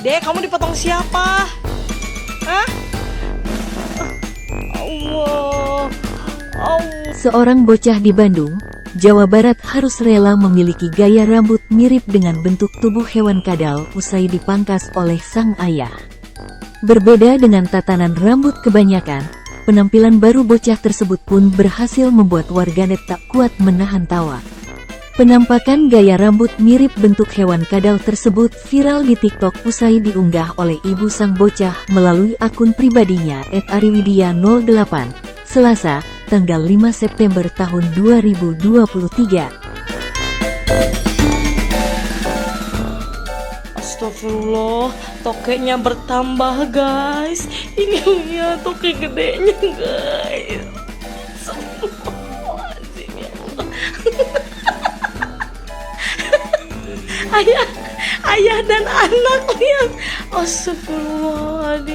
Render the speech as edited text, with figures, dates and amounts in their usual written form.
Dek, kamu dipotong siapa? Hah? Allah. Allah. Seorang bocah di Bandung, Jawa Barat harus rela memiliki gaya rambut mirip dengan bentuk tubuh hewan kadal usai dipangkas oleh sang ayah. Berbeda dengan tatanan rambut kebanyakan, penampilan baru bocah tersebut pun berhasil membuat warganet tak kuat menahan tawa. Penampakan gaya rambut mirip bentuk hewan kadal tersebut viral di TikTok usai diunggah oleh ibu sang bocah melalui akun pribadinya @ariwidia08, Selasa, tanggal 5 September tahun 2023. Astagfirullah, tokeknya bertambah guys. Ini lihat toke gedenya guys. Astagfirullahaladzim, ya Allah. Ayah dan anak lihat. Astagfirullahaladzim.